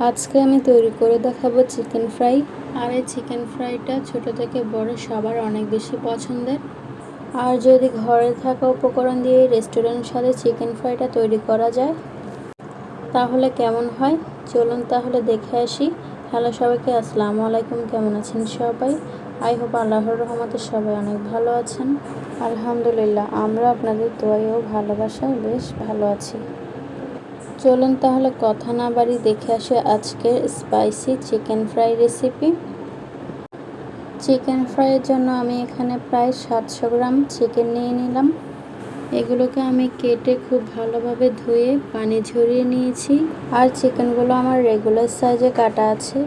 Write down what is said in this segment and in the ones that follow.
আজকে আমি তৈরি করে দেখাবো চিকেন ফ্রাই। আর এই চিকেন ফ্রাইটা ছোট থেকে বড় সবার অনেক বেশি পছন্দের। আর যদি ঘরে থাকা উপকরণ দিয়ে রেস্টুরেন্ট স্বাদে চিকেন ফ্রাইটা তৈরি করা যায় তাহলে কেমন হয়, চলুন তাহলে দেখে আসি। হ্যালো সবাইকে, আসসালামু আলাইকুম। কেমন আছেন সবাই? আই হোপ আল্লাহর রহমতে সবাই অনেক ভালো আছেন। আলহামদুলিল্লাহ, আমরা আপনাদের দোয়ায় ও ভালোবাসায় বেশ ভালো আছি। চলুন তাহলে কথা না বাড়ি দেখে আসি আজকের spicy chicken fry recipe. Chicken ফ্রাইয়ের জন্য আমি এখানে প্রায় 700 গ্রাম চিকেন নিয়ে নিলাম। এগুলোকে আমি কেটে খুব ভালোভাবে ধুয়ে পানি ঝরিয়ে নিয়েছি। আর চিকেনগুলো আমার রেগুলার সাইজে কাটা আছে।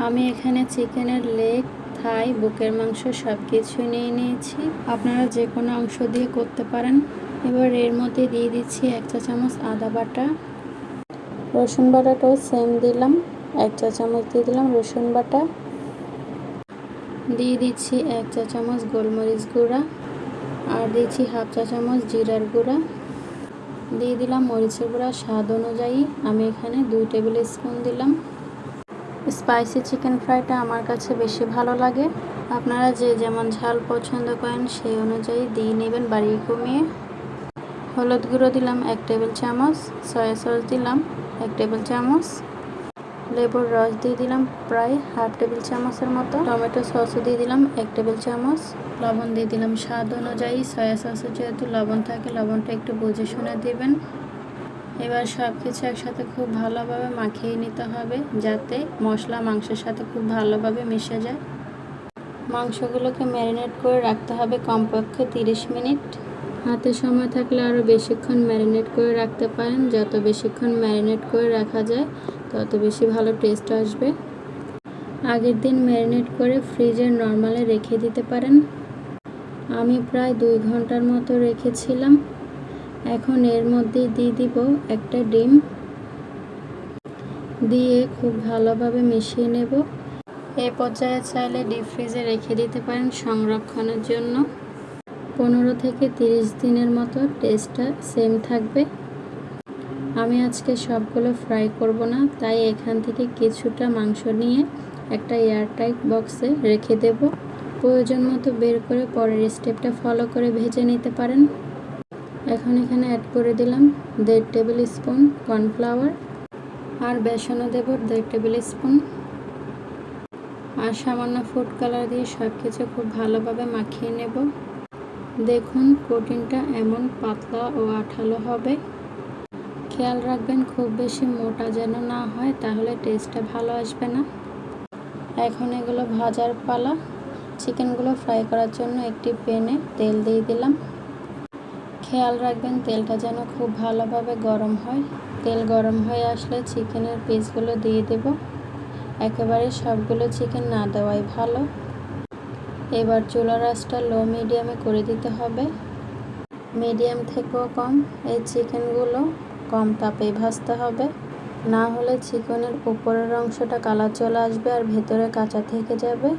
আমি এখানে চিকেনের লেগ, থাই, বুকের মাংস সব কিছুই নিয়ে নিয়েছি। আপনারা যে কোনো অংশ দিয়ে করতে পারেন। এবার এর মধ্যে দিয়ে দিচ্ছি 1 চা চামচ আদা বাটা। রসুন বাটাটাও সেম দিলাম, 1 চা চামচ দিয়ে দিলাম রসুন বাটা। দিয়ে দিচ্ছি 1 চা চামচ গোলমরিচ গুঁড়া, আর দিচ্ছি হাফ চা চামচ জিরার গুঁড়া। দিয়ে দিলাম মরিচের গুঁড়া স্বাদ অনুযায়ী, আমি এখানে 2 টেবিল স্পুন দিলাম। স্পাইসি চিকেন ফ্রাইটা আমার কাছে বেশি ভালো লাগে। আপনারা যে যেমন ঝাল পছন্দ করেন সেই অনুযায়ী দিয়ে নেবেন, বাড়িয়ে কমিয়ে। হলুদ গুঁড়ো দিলাম 1 টেবিল চামচ, সয়া সস দিলাম 1 টেবিল চামচ, লেবুর রস দিয়ে দিলাম প্রায় হাফ টেবিল চামচের মতো, টমেটো সসও দিয়ে দিলাম 1 টেবিল চামচ, লবণ দিয়ে দিলাম স্বাদ অনুযায়ী। সয়া সসে যেহেতু লবণ থাকে, লবণটা একটু বুঝে শুনে দেবেন। এবার সব কিছু একসাথে খুব ভালোভাবে মাখিয়ে নিতে হবে, যাতে মশলা মাংসের সাথে খুব ভালোভাবে মিশে যায়। মাংসগুলোকে ম্যারিনেট করে রাখতে হবে কমপক্ষে 30 মিনিট। হাতে সময় থাকলে আরও বেশিক্ষণ ম্যারিনেট করে রাখতে পারেন। যত বেশিক্ষণ ম্যারিনেট করে রাখা যায় তত বেশি ভালো টেস্ট আসবে। আগের দিন ম্যারিনেট করে ফ্রিজে নরমালে রেখে দিতে পারেন। আমি প্রায় 2 ঘন্টার মতো রেখেছিলাম। এখন এর মধ্যে দিয়ে দিব একটা ডিম, দিয়ে খুব ভালোভাবে মিশিয়ে নেব। এই পর্যায়ে চাইলে ডিপ ফ্রিজে রেখে দিতে পারেন সংরক্ষণের জন্য। 15 থেকে 30 দিনের মতো টেস্টটা সেম থাকবে। আমি আজকে সবগুলো ফ্রাই করব না, তাই এখান থেকে কিছুটা মাংস নিয়ে একটা এয়ারটাইট বক্সে রেখে দেব। প্রয়োজন মতো বের করে পরের স্টেপটা ফলো করে ভেজে নিতে পারেন। এখন এখানে অ্যাড করে দিলাম 1.5 টেবিল স্পুন কর্নফ্লাওয়ার, আর বেসনও দেব 1.5 টেবিল স্পুন, আর সামান্য ফুড কালার দিয়ে সব কিছু খুব ভালোভাবে মাখিয়ে নেব। দেখুন কোটিংটা এমন পাতলা ও আঠালো হবে। খেয়াল রাখবেন খুব বেশি মোটা যেন না হয়, তাহলে টেস্টটা ভালো আসবে না। এখন এগুলো ভাজার পালা। চিকেনগুলো ফ্রাই করার জন্য একটি প্যানে তেল দিয়ে দিলাম। খেয়াল রাখবেন তেলটা যেন খুব ভালোভাবে গরম হয়। তেল গরম হয়ে আসলে চিকেনের পিসগুলো দিয়ে দেব। একেবারে সবগুলো চিকেন না দেওয়াই ভালো। এবার চুলার আঁচটা লো মিডিয়ামে করে দিতে হবে। মিডিয়াম থেকেও কম। এই চিকেনগুলো কম তাপেই ভাজতে হবে, না হলে চিকেনের উপরের অংশটা কালার চলে আসবে আর ভেতরে কাঁচা থেকে যাবে।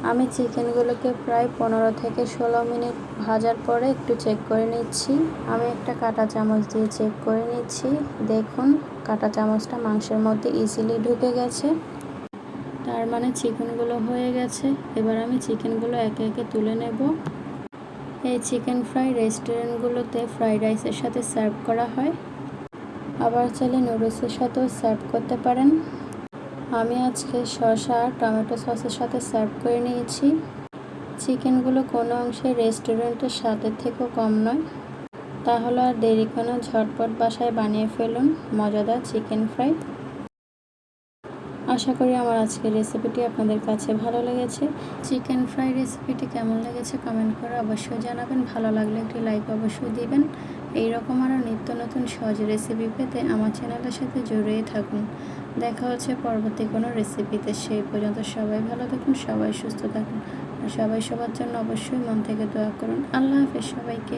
আমি চিকেনগুলোকে প্রায় 15 থেকে 16 মিনিট ভাজার পরে একটু চেক করে নিচ্ছি। আমি একটা কাঁটা চামচ দিয়ে চেক করে নিচ্ছি। দেখুন কাঁটা চামচটা মাংসের মধ্যে ইজিলি ঢুকে গেছে, তার মানে চিকেনগুলো হয়ে গেছে। এবার আমি চিকেনগুলো একে একে তুলে নেব। এই চিকেন ফ্রাই রেস্টুরেন্টগুলোতে ফ্রাইড রাইসের সাথে সার্ভ করা হয়, আবার চাইলে নুডলসের সাথেও সার্ভ করতে পারেন। আমি আজকে শসা আর টমেটো সসের সাথে সার্ভ করে নিয়েছি। চিকেনগুলো কোনো অংশে রেস্টুরেন্টের স্বাদের থেকেও কম নয়। তাহলে আর দেরি কেন, ঝটপট বাসায় বানিয়ে ফেলুন মজাদার চিকেন ফ্রাই। আশা করি আমার আজকের রেসিপিটি আপনাদের কাছে ভালো লেগেছে। চিকেন ফ্রাই রেসিপিটি কেমন লেগেছে কমেন্ট করে অবশ্যই জানাবেন। ভালো লাগলে একটি লাইক অবশ্যই দিবেন। এইরকম আরও নিত্য নতুন সহজ রেসিপি পেতে আমার চ্যানেলের সাথে জড়িয়ে থাকুন। দেখা হচ্ছে পরবর্তী কোনো রেসিপিতে। সেই পর্যন্ত সবাই ভালো থাকুন, সবাই সুস্থ থাকুন, আর সবাই সবার জন্য অবশ্যই মন থেকে দোয়া করুন। আল্লাহ হাফেজ সবাইকে।